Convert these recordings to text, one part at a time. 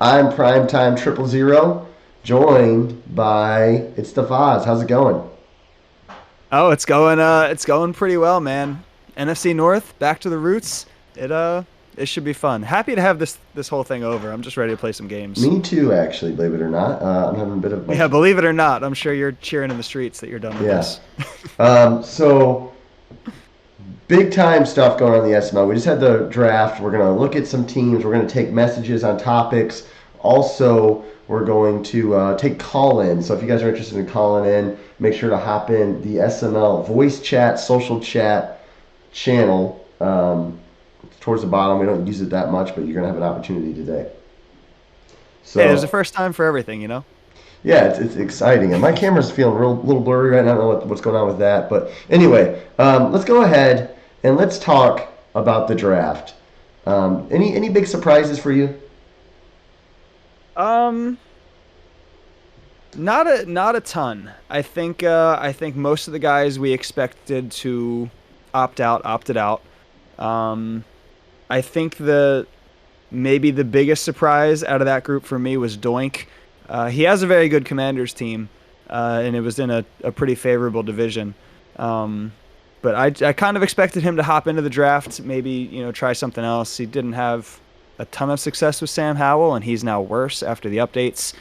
I'm Primetime Triple Zero, joined by it's the Foz. How's it going? Oh, it's going pretty well, man. NFC North, back to the roots. It should be fun. Happy to have this whole thing over. I'm just ready to play some games. Me too, actually. Believe it or not, I'm having a bit of my Yeah, believe it or not, I'm sure you're cheering in the streets that you're done with yeah. this. So big time stuff going on in the SML. We just had the draft. We're gonna look at some teams. We're gonna take messages on topics. Also, we're going to take call in. So if you guys are interested in calling in, make sure to hop in the SML voice chat, social chat channel. Towards the bottom. We don't use it that much, but you're going to have an opportunity today. Hey, there's a So, first time for everything, you know? yeah, it's exciting. And my camera's feeling real little blurry right now. I don't know what's going on with that. But anyway, let's go ahead and let's talk about the draft. Any big surprises for you? Um, not a ton. I think most of the guys we expected to opt out opted out. Um, I think the maybe the biggest surprise out of that group for me was Doink. He has a very good Commanders team, and it was in a pretty favorable division. Um, but I kind of expected him to hop into the draft, maybe try something else. He didn't have a ton of success with Sam Howell, and he's now worse after the updates.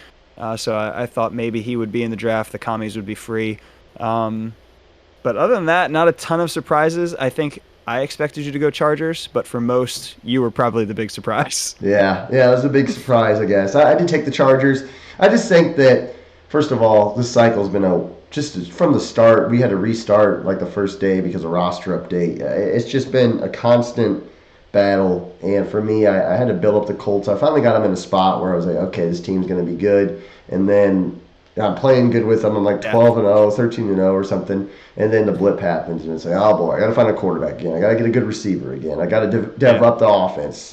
So I thought maybe he would be in the draft. The commies would be free. Um, but other than that, not a ton of surprises. I think I expected you to go Chargers, but for most, you were probably the big surprise. Yeah, it was a big surprise, I guess. I did take the Chargers. I just think that, first of all, this cycle's been just from the start. We had to restart like the first day because of roster update. It's just been a constant battle, and for me, I had to build up the Colts. I finally got them in a spot where I was like, okay, this team's going to be good, and then I'm playing good with them. I'm like Yeah, 12 and 0, 13 and 0 or something, and then the blip happens, and it's like, oh boy, I got to find a quarterback again. I got to get a good receiver again. I got to dev yeah. up the offense.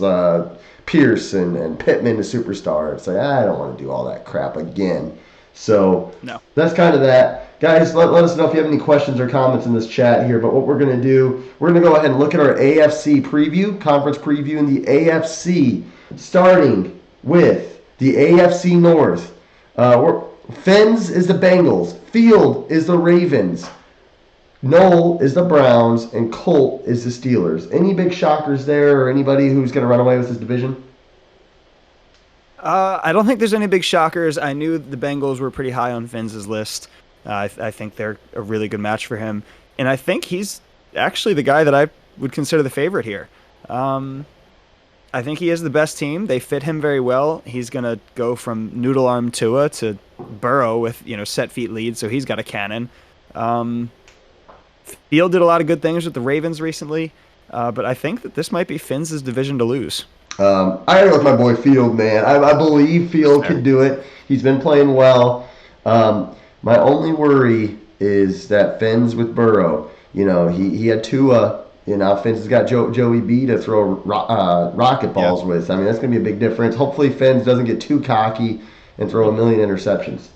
Pierce and Pittman, the superstar. It's like I don't want to do all that crap again. So No. that's kind of that. Guys, let us know if you have any questions or comments in this chat here. But what we're going to do, we're going to go ahead and look at our AFC preview, conference preview in the AFC, starting with the AFC North. Fens is the Bengals, Field is the Ravens, Knoll is the Browns, and Colt is the Steelers. Any big shockers there, or anybody who's going to run away with this division? I don't think there's any big shockers. I knew the Bengals were pretty high on Finn's list. I think they're a really good match for him, and I think he's actually the guy that I would consider the favorite here. Um, I think he is the best team. They fit him very well. He's gonna go from noodle arm Tua to Burrow with set feet lead, so he's got a cannon. Um, Field did a lot of good things with the Ravens recently, but I think that this might be Finn's division to lose. I gotta go with my boy Field, man. I believe That's Field can fair. do it. He's been playing well. My only worry is that Finn's with Burrow. He had Tua. Finn's has got Joey B to throw rocket Yeah. balls with. I mean, that's gonna be a big difference. Hopefully, Finn's doesn't get too cocky and throw a million interceptions.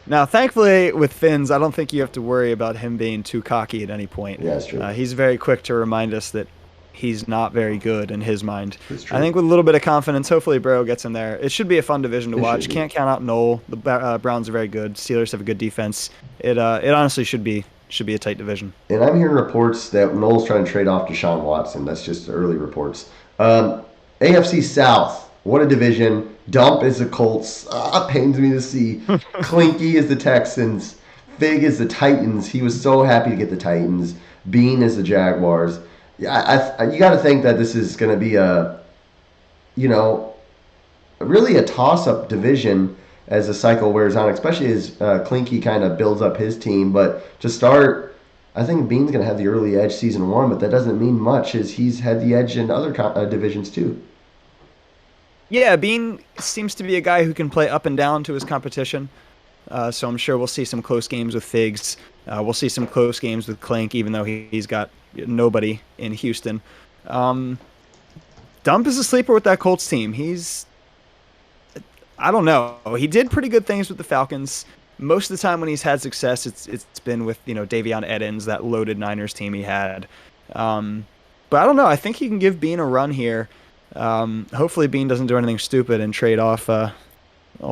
Now, thankfully, with Finn's, I don't think you have to worry about him being too cocky at any point. Yeah, that's true. He's very quick to remind us that he's not very good in his mind. That's I true. think with a little bit of confidence, hopefully Burrow gets him there. It should be a fun division to It should watch. be. Can't count out Knoll. The Browns are very good. Steelers have a good defense. It honestly should be a tight division. And I'm hearing reports that Noel's trying to trade off Deshaun Watson. That's just early reports. AFC South, what a division. Dump is the Colts. Pains me to see. Clinky is the Texans. Fig is the Titans. He was so happy to get the Titans. Bean is the Jaguars. Yeah, you got to think that this is going to be you know, really a toss-up division as the cycle wears on, especially as Clinky kind of builds up his team. But to start, I think Bean's going to have the early edge season one, but that doesn't mean much as he's had the edge in other divisions too. Yeah, Bean seems to be a guy who can play up and down to his competition. So I'm sure we'll see some close games with Figs. We'll see some close games with Clink, even though he's got nobody in Houston. Um, Dump is a sleeper with that Colts team. I don't know. He did pretty good things with the Falcons. Most of the time when he's had success, it's been with Davion Edens, that loaded Niners team he had. Um, but I don't know. I think he can give Bean a run here. Hopefully Bean doesn't do anything stupid and trade off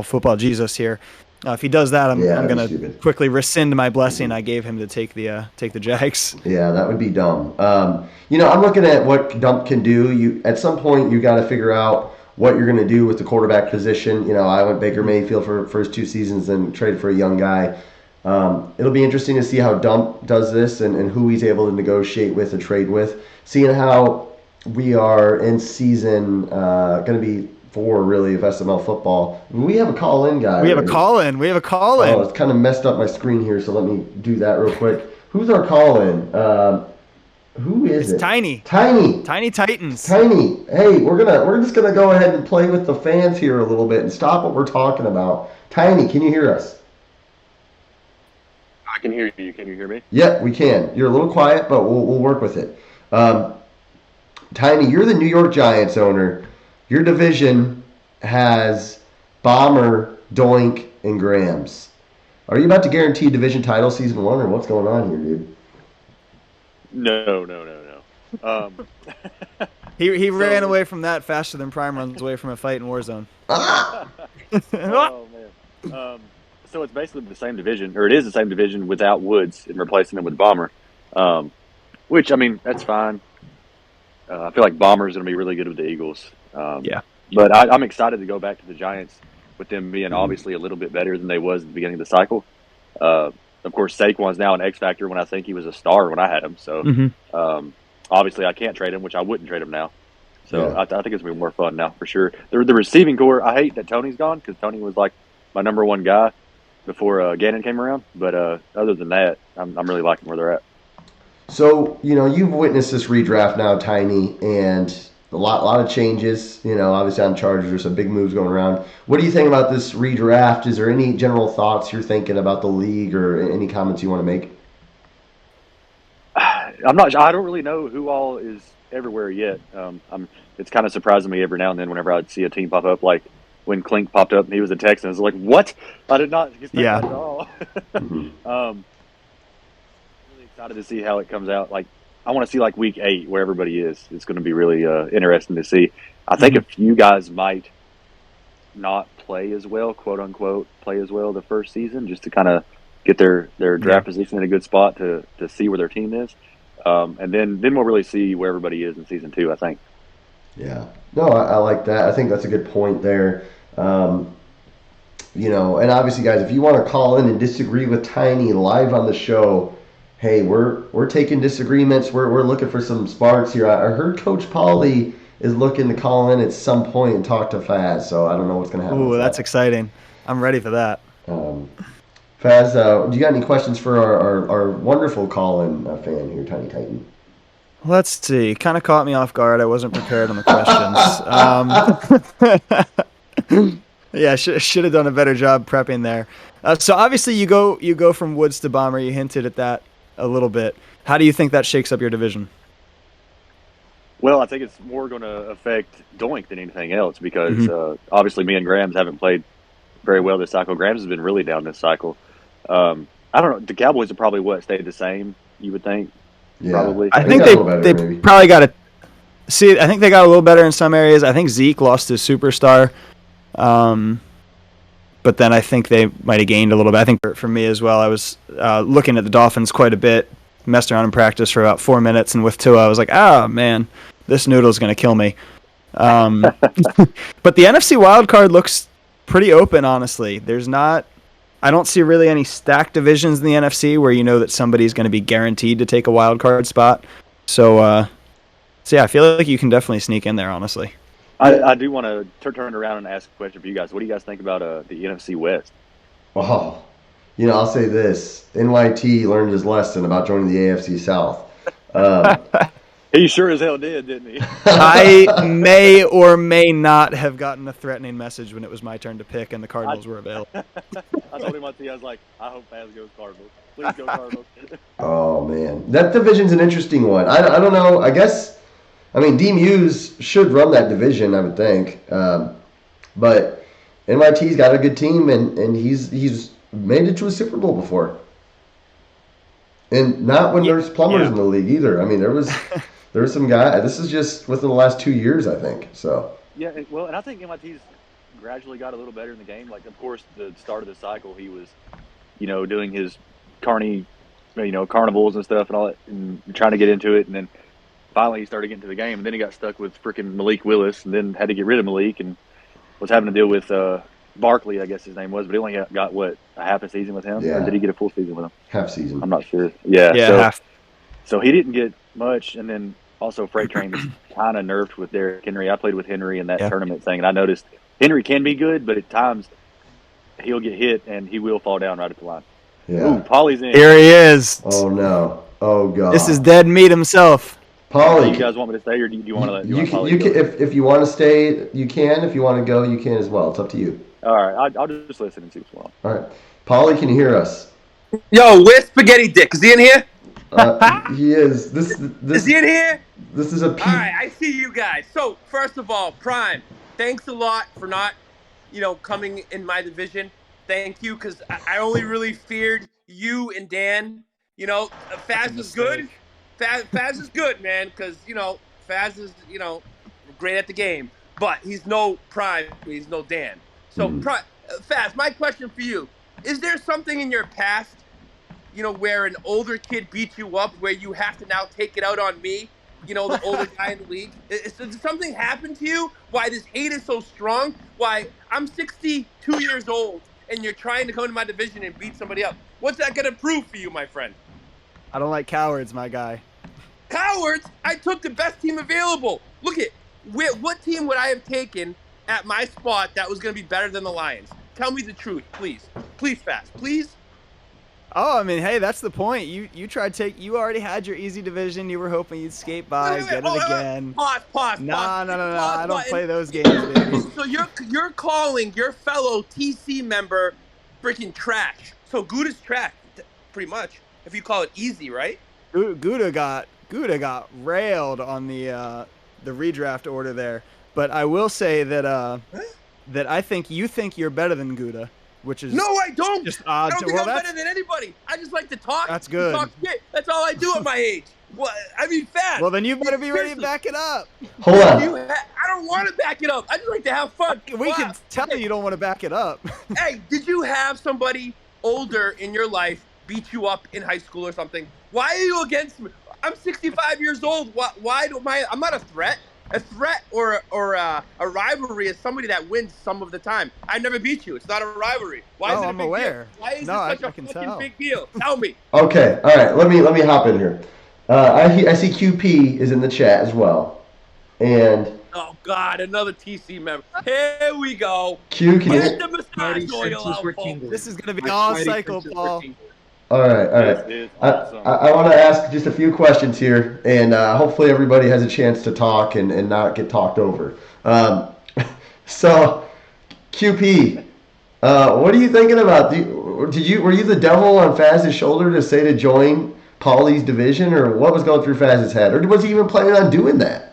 football Jesus here. If he does that, I'm Yeah, that'd be gonna stupid. quickly rescind my blessing I gave him to take the Jags. Yeah, that would be dumb. I'm looking at what Dump can do. You at some point you got to figure out what you're going to do with the quarterback position. I went Baker Mayfield for first 2 seasons and traded for a young guy. It'll be interesting to see how Dump does this and who he's able to negotiate with and trade with. Seeing how we are in season going to be 4 really of SML football. We have a call-in guy. We have a call-in. We have a call-in. Oh, it's kind of messed up my screen here, so let me do that real quick. Who's our call-in? Who is it? It's Tiny. Tiny Titans. Tiny. Hey, we're just gonna go ahead and play with the fans here a little bit and stop what we're talking about. Tiny, can you hear us? I can hear you. Can you hear me? Yeah, we can. You're a little quiet, but we'll work with it. Tiny, you're the New York Giants owner. Your division has Bomber, Doink, and Grams. Are you about to guarantee division title season 1, or what's going on here, dude? No. He ran away from that faster than Prime runs away from a fight in Warzone. Ah! Oh man. So it's basically the same division, or it is the same division without Woods and replacing him with Bomber. Which I mean, that's fine. I feel like Bomber is going to be really good with the Eagles. Yeah. But I'm excited to go back to the Giants with them being obviously a little bit better than they was at the beginning of the cycle. Of course, Saquon's now an X factor when I think he was a star when I had him. So obviously I can't trade him, which I wouldn't trade him now. So yeah. I think it's going to be more fun now for sure. The receiving core, I hate that Tony's gone because Tony was like my number one guy before Gannon came around. But other than that, I'm really liking where they're at. So, you've witnessed this redraft now, Tiny, and a lot of changes. Obviously on Chargers, there's some big moves going around. What do you think about this redraft? Is there any general thoughts you're thinking about the league or any comments you want to make? I don't really know who all is everywhere yet. It's kind of surprising me every now and then whenever I'd see a team pop up. Like when Klink popped up and he was a Texan, I was like, what? I did not expect that at all. Really excited to see how it comes out. Like, I want to see like week 8 where everybody is. It's going to be really interesting to see. I think a few guys might not play as well, quote unquote, play as well the first season, just to kind of get their draft position in a good spot to see where their team is. And then we'll really see where everybody is in season 2, I think. Yeah. No, I like that. I think that's a good point there. And obviously, guys, if you want to call in and disagree with Tiny live on the show, hey, we're taking disagreements. We're looking for some sparks here. I heard Coach Pauly is looking to call in at some point and talk to Faz, so I don't know what's going to happen. Ooh, that's exciting. I'm ready for that. Faz, do you got any questions for our wonderful call-in fan here, Tiny Titan? Let's see. Kind of caught me off guard. I wasn't prepared on the questions. Yeah, should have done a better job prepping there. So obviously you go from Woods to Bomber. You hinted at that a little bit. How do you think that shakes up your division? Well, I think it's more going to affect Doink than anything else because obviously me and Grams haven't played very well this cycle. Grams has been really down this cycle. I don't know. The Cowboys have probably stayed the same, you would think. Yeah. Probably. I think they probably got I think they got a little better in some areas. I think Zeke lost his superstar. But then I think they might have gained a little bit. I think for me as well, I was looking at the Dolphins quite a bit, messed around in practice for about 4 minutes, and with Tua, I was like, man, this noodle's going to kill me. But the NFC wildcard looks pretty open, honestly. I don't see really any stacked divisions in the NFC where you know that somebody's going to be guaranteed to take a wildcard spot. So yeah, I feel like you can definitely sneak in there, honestly. I do want to turn around and ask a question for you guys. What do you guys think about the NFC West? Oh, I'll say this. NYT learned his lesson about joining the AFC South. He sure as hell did, didn't he? I may or may not have gotten a threatening message when it was my turn to pick and the Cardinals were available. I told him I was like, I hope Faz goes Cardinals. Please go Cardinals. Oh, man. That division's an interesting one. I don't know. D Muse should run that division, I would think. But NYT's got a good team, and he's made it to a Super Bowl before. And not when there's plumbers in the league either. There was there's some guy. This is just within the last 2 years, I think. So Yeah, and I think MIT's gradually got a little better in the game. Like, of course, the start of the cycle, he was, doing his carnivals and stuff and all that, and trying to get into it, and then finally he started getting to the game, and then he got stuck with freaking Malik Willis, and then had to get rid of Malik, and was having to deal with Barkley, I guess his name was, but he only got a half a season with him, Yeah. or did he get a full season with him? half season. I'm not sure. Yeah, half. So he didn't get much, and then also Freight Train's kind of nerfed with Derrick Henry. I played with Henry in that tournament thing, and I noticed Henry can be good, but at times he'll get hit and he will fall down right at the line. Yeah. Ooh, Paulie's in. Here he is. Oh no. Oh god. This is dead meat himself. Paulie. Do you guys want me to stay, or do you want to let You Paulie can, go? if you want to stay, you can. If you want to go, you can as well. It's up to you. All right, I'll just listen and see what's going on. All right. Paulie, can you hear us? Yo, where's Spaghetti Dick? Is he in here? He is. This Is he in here? This is a All right, I see you guys. So, first of all, Prime, thanks a lot for not, coming in my division. Thank you, because I only really feared you and Dan. Faz is good. Faz is good, man, because, Faz is, great at the game. But he's no Prime. He's no Dan. So, Faz, my question for you, is there something in your past, where an older kid beats you up, where you have to now take it out on me, the older guy in the league? Did something happen to you? Why this hate is so strong? Why I'm 62 years old and you're trying to come into my division and beat somebody up? What's that going to prove for you, my friend? I don't like cowards, my guy. Cowards? I took the best team available. Look at what team would I have taken at my spot that was going to be better than the Lions? Tell me the truth, please. Please, Fast. Please. Oh, I mean, hey, that's the point. You you already had your easy division. You were hoping you'd skate by, get it again. Pause. No. I don't play those games, So, baby. so you're calling your fellow TC member freaking trash. So Gouda's trash, pretty much. If you call it easy, right? Gouda got railed on the redraft order there. But I will say that that I think you think you're better than Gouda. Which is no, I don't. Just odd. I don't think I'm better than anybody. I just like to talk. That's good. Talk shit. That's all I do at my age. Well, I mean, fast. Well, then you better be ready to back it up. Hold on. I don't want to back it up. I just like to have fun. We can tell you don't want to back it up. Hey, did you have somebody older in your life beat you up in high school or something? Why are you against me? I'm 65 years old. Why don't I'm not a threat. A threat or a rivalry is somebody that wins some of the time. I never beat you. It's not a rivalry. Why is it a big aware. deal? Why is No, it such I a can fucking tell. big deal? Tell me. Okay. All right. Let me hop in here. I see QP is in the chat as well, and Oh God, another TC member. Here we go. Q, can Get you? the massage oil out, folks. This is gonna be all cycle, Paul. All right. This is awesome. I want to ask just a few questions here, and hopefully everybody has a chance to talk and not get talked over. So, QP, what are you thinking about? Were you the devil on Faz's shoulder to say to join Paulie's division, or what was going through Faz's head, or was he even planning on doing that?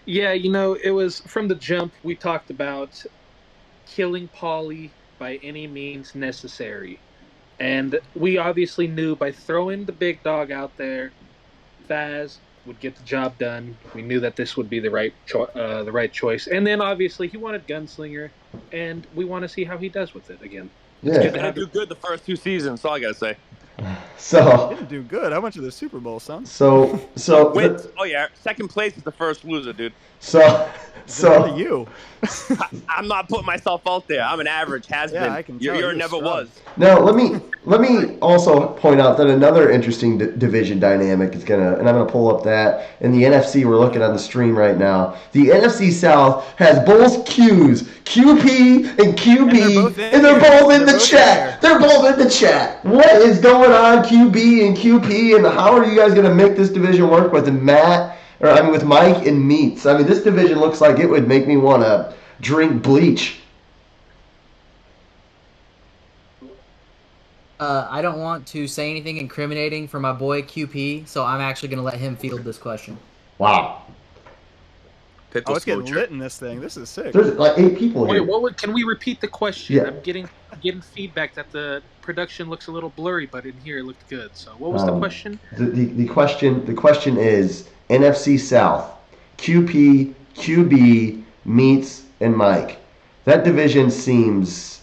Yeah, it was from the jump. We talked about killing Paulie by any means necessary. And we obviously knew by throwing the big dog out there, Faz would get the job done. We knew that this would be the right choice. And then obviously he wanted Gunslinger, and we want to see how he does with it again. Yeah. He didn't do good the first 2 seasons. That's all I gotta say. So Didn't do good. I went to the Super Bowl, son. Wins. Oh yeah, second place is the first loser, dude. So you. I'm not putting myself out there. I'm an average has been. I can tell You're you never scrub. was. now let me also point out that another interesting division dynamic is and I'm gonna pull up that in the NFC. We're looking on the stream right now. The NFC South has both Qs, QP and QB, and they're both in the chat. They're both in the chat. What is going on, QB and QP, and how are you guys gonna make this division work with with Mike and Meats? I mean, this division looks like it would make me want to drink bleach. I don't want to say anything incriminating for my boy QP, so I'm actually going to let him field this question. Wow. Oh, it's getting lit in this thing. This is sick. There's like 8 people here. Wait, can we repeat the question? Yeah. I'm getting getting feedback that the production looks a little blurry, but in here it looked good. So what was the question? The question is NFC South, QP, QB, Meats, and Mike. That division seems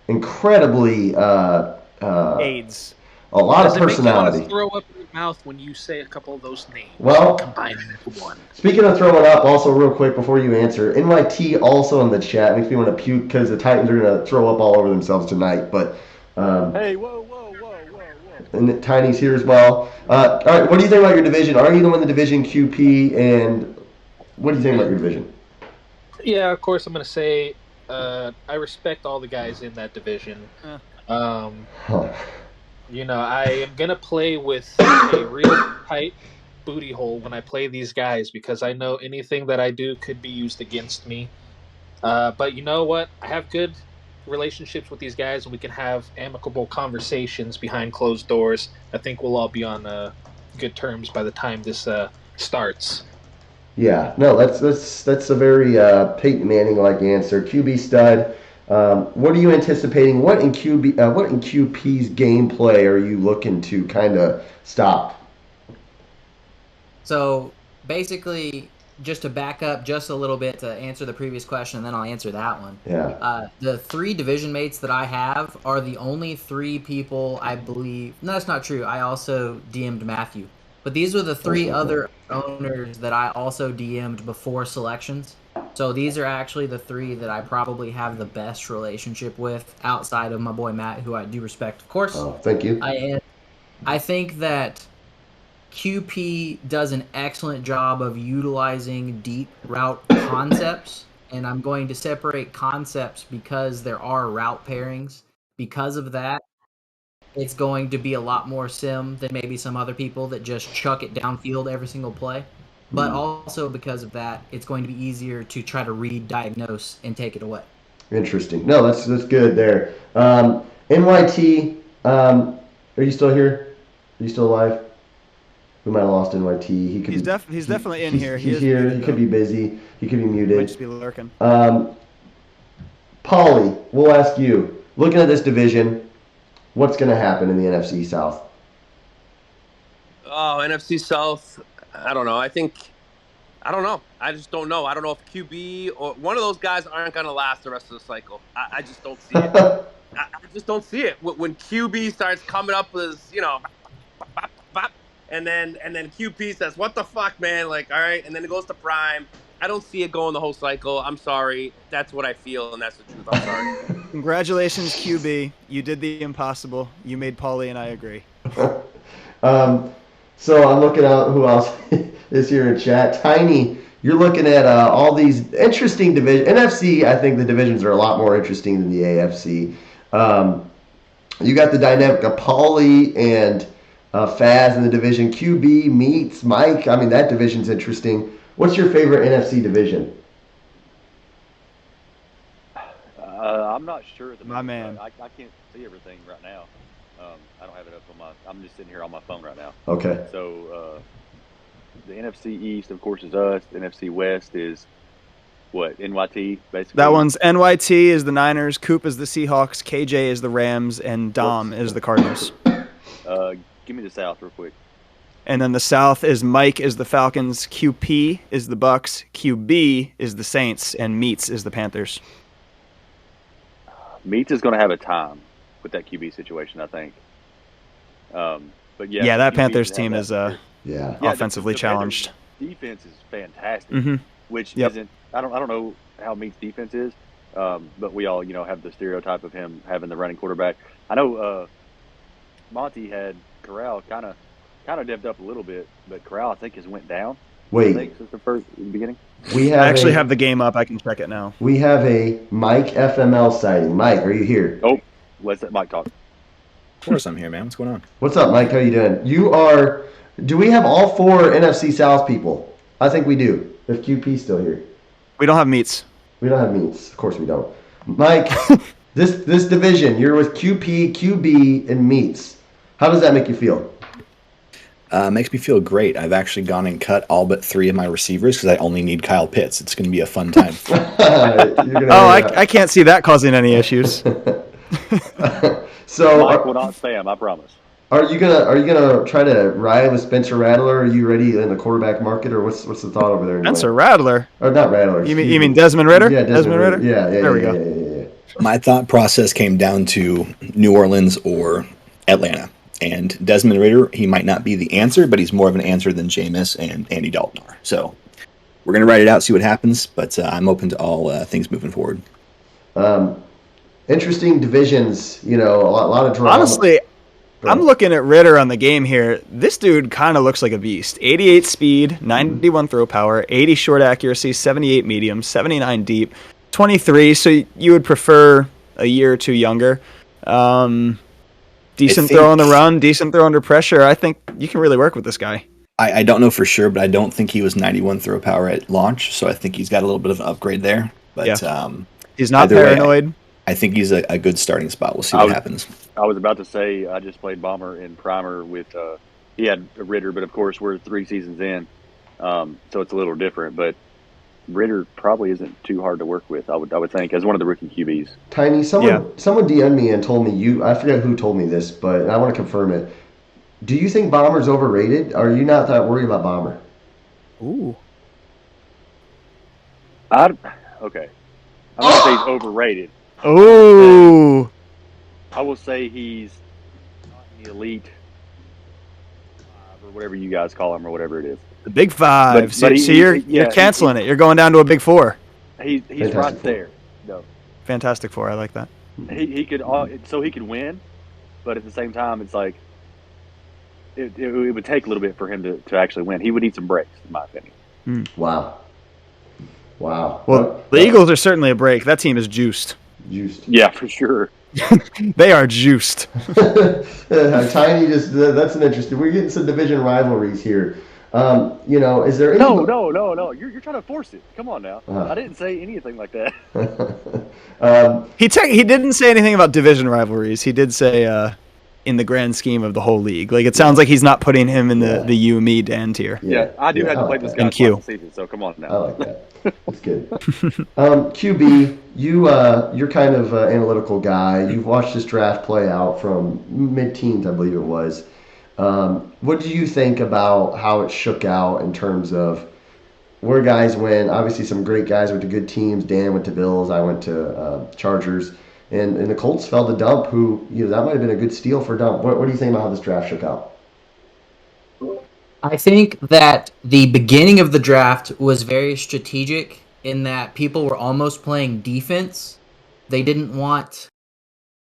incredibly AIDS. A lot Does of it make you want personality. to throw up in your mouth when you say a couple of those names? Well, combining into one. Speaking of throwing up, also real quick before you answer, NYT also in the chat makes me want to puke because the Titans are going to throw up all over themselves tonight. But Hey, whoa. and Tiny's here as well. All right, what do you think about your division? Are you the one in the division QP? And what do you think about your division? Yeah, of course I'm going to say I respect all the guys in that division. You know, I am going to play with a real tight booty hole when I play these guys because I know anything that I do could be used against me. But you know what? I have good relationships with these guys, and we can have amicable conversations behind closed doors. I think we'll all be on good terms by the time this starts. Yeah, no, that's a very Peyton Manning-like answer. QB stud. What are you anticipating? What in QP's gameplay are you looking to kind of stop? So basically, just to back up just a little bit to answer the previous question, and then I'll answer that one. Yeah. The 3 division mates that I have are the only 3 people I believe. No, that's not true. I also DM'd Matthew. But these are the 3 other owners that I also DM'd before selections. So these are actually the 3 that I probably have the best relationship with outside of my boy Matt, who I do respect, of course. Oh, thank you. I think that QP does an excellent job of utilizing deep route concepts, and I'm going to separate concepts because there are route pairings. Because of that, it's going to be a lot more sim than maybe some other people that just chuck it downfield every single play. But also because of that, it's going to be easier to try to read, diagnose, and take it away. Interesting. No, that's good there. NYT, are you still here? Are you still alive? We might have lost NYT. He's definitely in here. He's here. He could be busy. He could be muted. Might just be lurking. Polly, we'll ask you. Looking at this division, what's going to happen in the NFC South? Oh, NFC South. I don't know. I don't know. I just don't know. I don't know if QB or one of those guys aren't going to last the rest of the cycle. I just don't see it. I just don't see it. When QB starts coming up with, and then QP says, "What the fuck, man?" Like, all right, and then it goes to Prime. I don't see it going the whole cycle. I'm sorry. That's what I feel, and that's the truth. I'm sorry. Congratulations, QB. You did the impossible. You made Paulie and I agree. So I'm looking at who else is here in chat. Tiny, you're looking at all these interesting divisions. NFC, I think the divisions are a lot more interesting than the AFC. You got the dynamic of Paulie and Faz in the division. QB, Meats, Mike. I mean, that division's interesting. What's your favorite NFC division? I'm not sure. My man. I can't see everything right now. I don't have it up on my. I'm just sitting here on my phone right now. Okay. So the NFC East, of course, is us. The NFC West is what? NYT, basically. That one's NYT is the Niners, Coop is the Seahawks, KJ is the Rams, and Dom is the Cardinals. Give me the South real quick. And then the South is Mike is the Falcons, QP is the Bucks, QB is the Saints, and Meats is the Panthers. Meats is going to have a time with that QB situation, I think. But yeah, that Panthers team is offensively the challenged. Defense is fantastic, which isn't. I don't know how Meats' defense is, but we all have the stereotype of him having the running quarterback. I know Monty had Corral kind of devved up a little bit, but Corral I think has went down. Wait, I think since the beginning. I actually have the game up. I can check it now. We have a Mike FML sighting. Mike, are you here? Oh, let's let Mike talk. Of course I'm here, man. What's going on? What's up, Mike? How you doing? Do we have all 4 NFC South people? I think we do. If QP's still here. We don't have Meats. We don't have Meats. Of course we don't. Mike, this division, you're with QP, QB, and Meats. How does that make you feel? Makes me feel great. I've actually gone and cut all but 3 of my receivers because I only need Kyle Pitts. It's going to be a fun time. I can't see that causing any issues. So Mike will not spam, I promise. are you gonna try to ride with Spencer Rattler? Are you ready in the quarterback market, or what's the thought over there in Spencer Atlanta? Rattler. Or not Rattler? You Excuse mean me. Desmond Ritter? Yeah, Desmond Ritter. Yeah, There we go. yeah. My thought process came down to New Orleans or Atlanta. And Desmond Ritter, he might not be the answer, but he's more of an answer than Jameis and Andy Dalton are. So we're going to write it out, see what happens, but I'm open to all things moving forward. Interesting divisions. You know, a lot of drama. Honestly, I'm looking at Ritter on the game here. This dude kind of looks like a beast. 88 speed, 91 throw power, 80 short accuracy, 78 medium, 79 deep, 23. So you would prefer a year or two younger. Decent throw on the run, decent throw under pressure. I think you can really work with this guy. I don't know for sure, but I don't think he was 91 throw power at launch, so I think he's got a little bit of an upgrade there. But he's not paranoid. Way, I think he's a good starting spot. We'll see what happens. I was about to say I just played Bomber in Primer with he had a Ritter, but of course we're 3 seasons in, so it's a little different. But Ritter probably isn't too hard to work with. I would think as one of the rookie QBs. Tiny, someone DM'd me and told me I forget who told me this, but I want to confirm it. Do you think Bomber's overrated? Are you not that worried about Bomber? Ooh. Okay. I'm going to say he's overrated. Oh. I will say he's not in the elite or whatever you guys call him or whatever it is. The Big Five. So you're canceling it. You're going down to a Big Four. He's right there. No. Fantastic Four. I like that. He could he could win, but at the same time, it's like it would take a little bit for him to actually win. He would need some breaks, in my opinion. Wow. Well, the Eagles are certainly a break. That team is juiced. Yeah, for sure. They are juiced. Tiny, that's an interesting. We're getting some division rivalries here. Is there any? No. You're trying to force it. Come on now. I didn't say anything like that. He didn't say anything about division rivalries. He did say in the grand scheme of the whole league. Like it sounds like he's not putting him in the you, me, Dan tier. Yeah, I do have to play this guy twice a season, so come on now. I like that. That's good. QB, you're kind of an analytical guy. You've watched this draft play out from mid-teens, I believe it was. What do you think about how it shook out in terms of where guys went? Obviously, some great guys went to good teams. Dan went to Bills. I went to Chargers. And the Colts fell to Dump, who, that might have been a good steal for Dump. What do you think about how this draft shook out? I think that the beginning of the draft was very strategic in that people were almost playing defense. They didn't want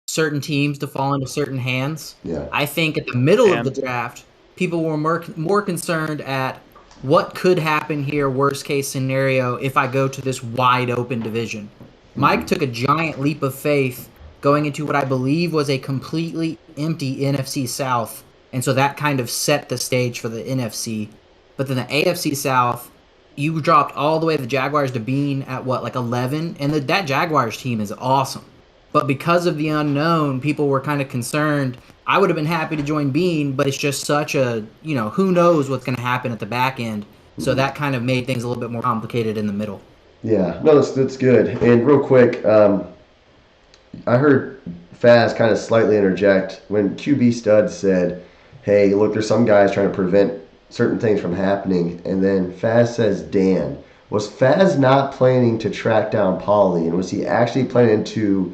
certain teams to fall into certain hands. Yeah. I think at the middle of the draft, people were more concerned at what could happen here, worst case scenario, if I go to this wide open division. Mike took a giant leap of faith going into what I believe was a completely empty NFC South. And so that kind of set the stage for the NFC. But then the AFC South, you dropped all the way the Jaguars to Bean at 11? And that Jaguars team is awesome. But because of the unknown, people were kind of concerned. I would have been happy to join Bean, but it's just such a, who knows what's going to happen at the back end. So that kind of made things a little bit more complicated in the middle. Yeah, no, that's good. And real quick, I heard Faz kind of slightly interject when QB Stud said, hey, look, there's some guys trying to prevent certain things from happening. And then Faz says, Dan, was Faz not planning to track down Pauly? And was he actually planning to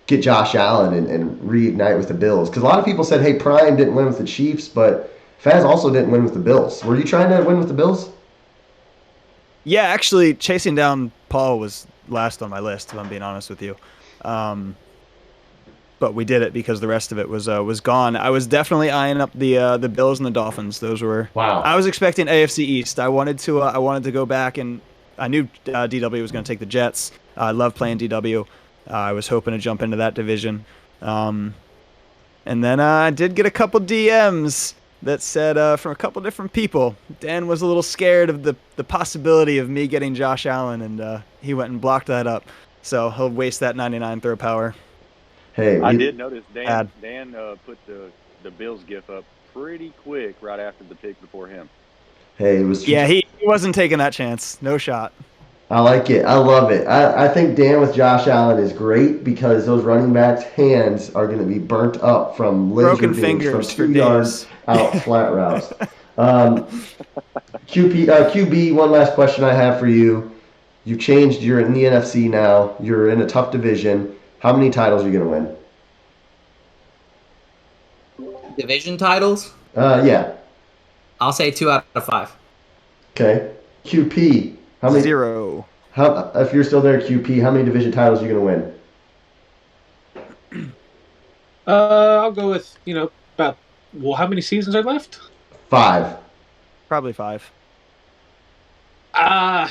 get Josh Allen and reignite with the Bills? Because a lot of people said, hey, Prime didn't win with the Chiefs, but Faz also didn't win with the Bills. Were you trying to win with the Bills? Yeah, actually, chasing down Paul was last on my list, if I'm being honest with you. But we did it because the rest of it was gone. I was definitely eyeing up the Bills and the Dolphins. Those were wow. I was expecting AFC East. I wanted to go back, and I knew DW was going to take the Jets. I love playing DW. I was hoping to jump into that division, and then I did get a couple DMs that said from a couple different people. Dan was a little scared of the possibility of me getting Josh Allen, and he went and blocked that up. So he'll waste that 99 throw power. Hey, I did notice Dan put the Bills gif up pretty quick right after the pick before him. Hey, it was he wasn't taking that chance. No shot. I like it. I love it. I think Dan with Josh Allen is great because those running backs' hands are going to be burnt up from laser Broken beams fingers from for 2 yards days. out flat routes. QB, one last question I have for you. You changed. You're in the NFC now. You're in a tough division. How many titles are you going to win? Division titles? Yeah. I'll say 2 out of 5. Okay. QP. How many? 0. If you're still there, QP, how many division titles are you going to win? I'll go with about how many seasons are left? 5. Probably 5. Yeah,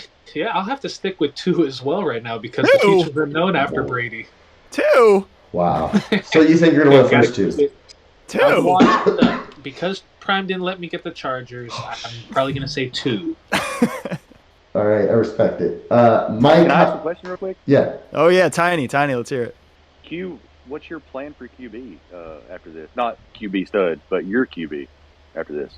I'll have to stick with 2 as well right now because 2? the future's unknown after Brady. 2? Wow. So you think you're going to win the first 2? 2? Because Prime didn't let me get the Chargers, I'm probably going to say 2. All right, I respect it. Mike, Can I ask a question real quick? Yeah. Oh, yeah, Tiny. Let's hear it. Q, what's your plan for QB after this? Not QB stud, but your QB after this.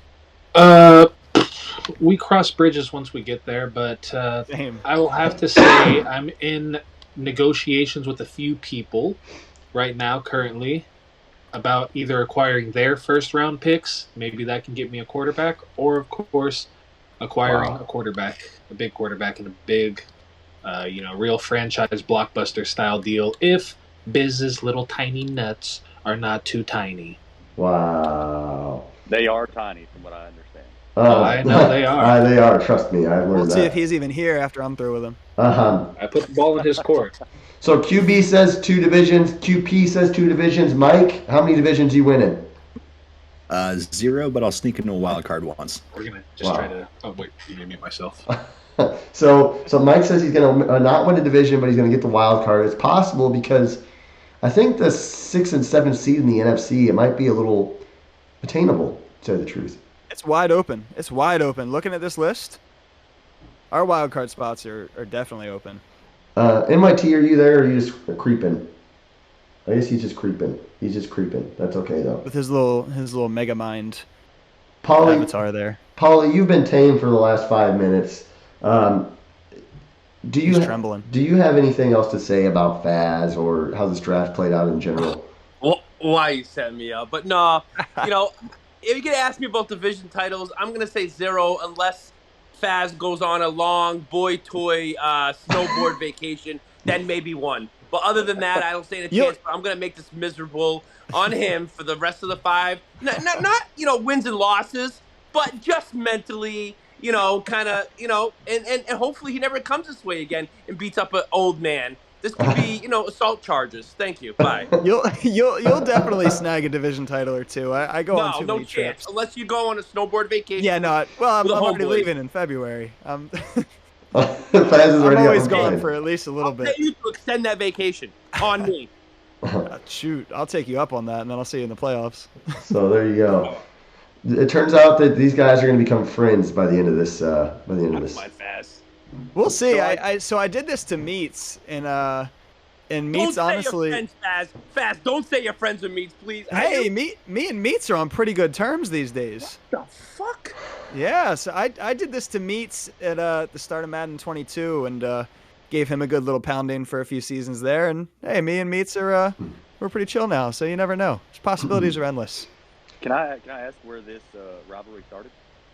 We cross bridges once we get there, but Same. I will have to say I'm in negotiations with a few people right now currently about either acquiring their first-round picks, maybe that can get me a quarterback, or, of course, acquiring a quarterback, a big quarterback in a big, real franchise blockbuster-style deal if Biz's little tiny nuts are not too tiny. Wow. They are tiny, from what I understand. I know they are. They are. Trust me, I've learned We'll that. see if he's even here after I'm through with him. I put the ball in his court. So QB says 2 divisions. QP says 2 divisions. Mike, how many divisions are you winning? 0, but I'll sneak into a wild card once. We're gonna just try to. Oh wait, you made me myself. So Mike says he's going to not win a division, but he's going to get the wild card. It's possible because I think the 6th and 7th seed in the NFC, it might be a little attainable, to tell the truth. It's wide open. Looking at this list, our wild card spots are definitely open. NYT, are you there or are you just creeping? I guess he's just creeping. That's okay, though. With his little mega mind Paulie, avatar there. Paulie, you've been tame for the last 5 minutes. He's trembling. Do you have anything else to say about Faz or how this draft played out in general? Well, why you setting me up? But no, if you're gonna ask me about division titles, I'm gonna say 0 unless Faz goes on a long boy toy snowboard vacation. Then maybe 1. But other than that, I don't stand a chance. But I'm gonna make this miserable on him for the rest of the 5. Not wins and losses, but just mentally. Kind of, and hopefully he never comes this way again and beats up an old man. This could be, assault charges. Thank you. Bye. You'll definitely snag a division title or 2. I go on too many chance. trips. Unless you go on a snowboard vacation. Yeah, no. Well, I'm already boys. leaving in February. Faz is I'm already always up gone again. for at least a little I'll bit. pay you to extend that vacation on me. Shoot, I'll take you up on that, and then I'll see you in the playoffs. So there you go. It turns out that these guys are going to become friends by the end of this. We'll see. So I did this to Meats, and Meats honestly. Don't say you're friends, Faz. Don't say you're friends with Meats, please. Hey, me and Meats are on pretty good terms these days. What the fuck? Yeah, so I did this to Meats at the start of Madden 22, and gave him a good little pounding for a few seasons there. And hey, me and Meats are we're pretty chill now, so you never know. His possibilities are endless. Can I ask where this rivalry started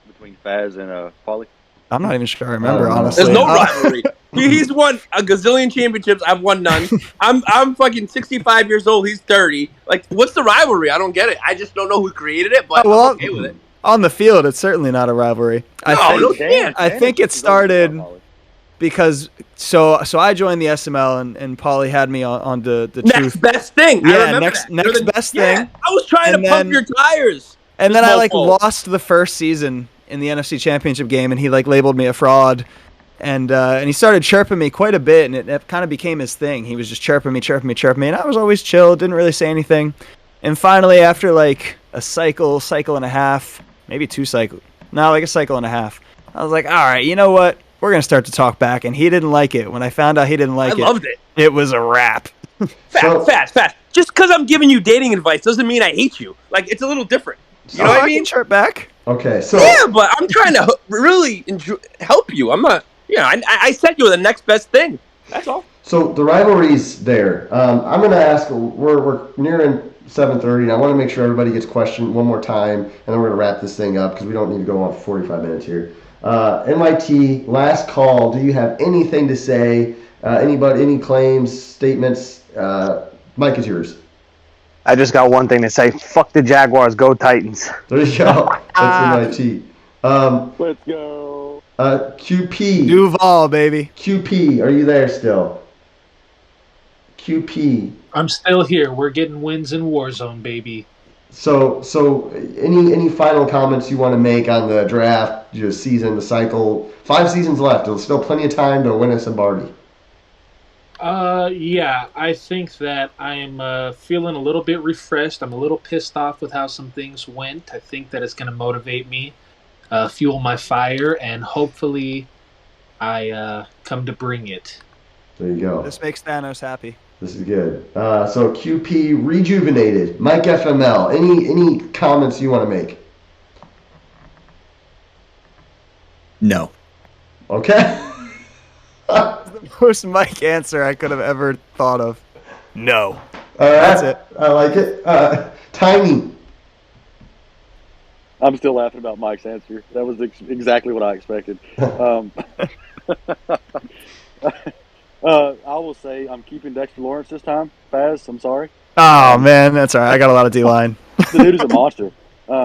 between Faz and Paulie? I'm not even sure I remember, honestly. There's no rivalry. He's won a gazillion championships. I've won none. I'm fucking 65 years old. He's 30. Like, what's the rivalry? I don't get it. I just don't know who created it, but I'm okay with it. On the field, it's certainly not a rivalry. I think it started because so I joined the SML and Paulie had me on the next truth. Best thing. Yeah, I remember next that. best Yeah, thing. I was trying to pump your tires. And then I lost the first season in the NFC Championship game, and he labeled me a fraud, and he started chirping me quite a bit, and it kind of became his thing. He was just chirping me, and I was always chill, didn't really say anything. And finally, after a cycle and a half, maybe 2 cycles, a cycle and a half, I was like, all right, you know what? We're gonna start to talk back, and he didn't like it. When I found out he didn't like it, I loved it. It was a wrap. Fast. Just because I'm giving you dating advice doesn't mean I hate you. It's a little different. You know what I mean? Chirp back. Okay, so yeah, but I'm trying to really help you. I'm not, Yeah, I sent you the next best thing. That's all. So the rivalry's there. I'm going to ask. We're nearing 7:30, and I want to make sure everybody gets questioned one more time, and then we're going to wrap this thing up because we don't need to go on for 45 minutes here. NYT, last call. Do you have anything to say? Anybody? Any claims, statements? Mike is yours. I just got one thing to say. Fuck the Jaguars. Go Titans. There you go. That's NYT. Let's go. QP. Duval, baby. QP, are you there still? QP. I'm still here. We're getting wins in Warzone, baby. So any final comments you want to make on the draft, season, the cycle? 5 seasons left. There's still plenty of time to win a Lombardi. Yeah, I think that I'm feeling a little bit refreshed. I'm a little pissed off with how some things went. I think that it's going to motivate me, fuel my fire, and hopefully I come to bring it. There you go. This makes Thanos happy. This is good. So QP rejuvenated. Mike FML. Any comments you want to make? No. Okay. The most Mike answer I could have ever thought of. No. That's it. I like it. Tiny. I'm still laughing about Mike's answer. That was exactly what I expected. I will say I'm keeping Dexter Lawrence this time. Faz, I'm sorry. Oh, man, that's all right. I got a lot of D-line. The dude is a monster.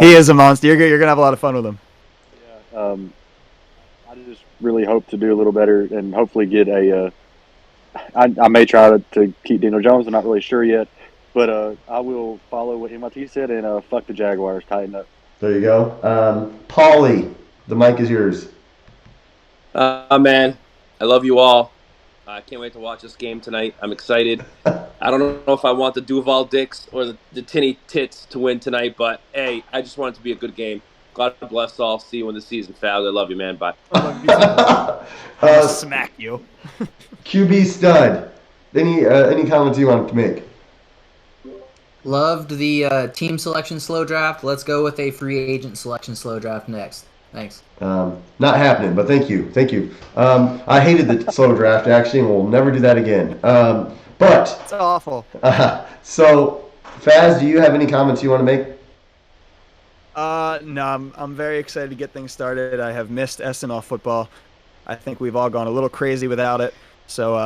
He is a monster. You're going to have a lot of fun with him. Yeah, I just really hope to do a little better and hopefully get a I may try to keep Daniel Jones. I'm not really sure yet. But I will follow what MIT said and fuck the Jaguars. Tighten up. There you go. Paulie, the mic is yours. Man, I love you all. I can't wait to watch this game tonight. I'm excited. I don't know if I want the Duval Dicks or the Tinny Tits to win tonight, but hey, I just want it to be a good game. God bless all. See you when the season fouls. I love you, man. Bye. I'll smack you. QB stud. Any comments you want to make? Loved the team selection slow draft. Let's go with a free agent selection slow draft next. Thanks. Not happening, but thank you. I hated the slow draft actually, and we'll never do that again. But it's awful. So, Faz, do you have any comments you want to make? No, I'm very excited to get things started. I have missed SML football. I think we've all gone a little crazy without it. So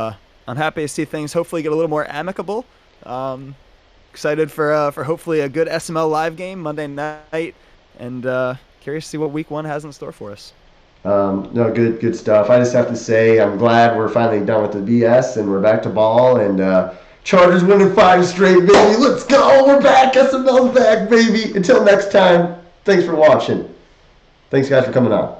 I'm happy to see things hopefully get a little more amicable. Excited for hopefully a good SML live game Monday night, and curious to see what Week 1 has in store for us. No, good stuff. I just have to say I'm glad we're finally done with the BS and we're back to ball, and Chargers winning 5 straight, baby. Let's go. We're back. SML's back, baby. Until next time, thanks for watching. Thanks, guys, for coming on.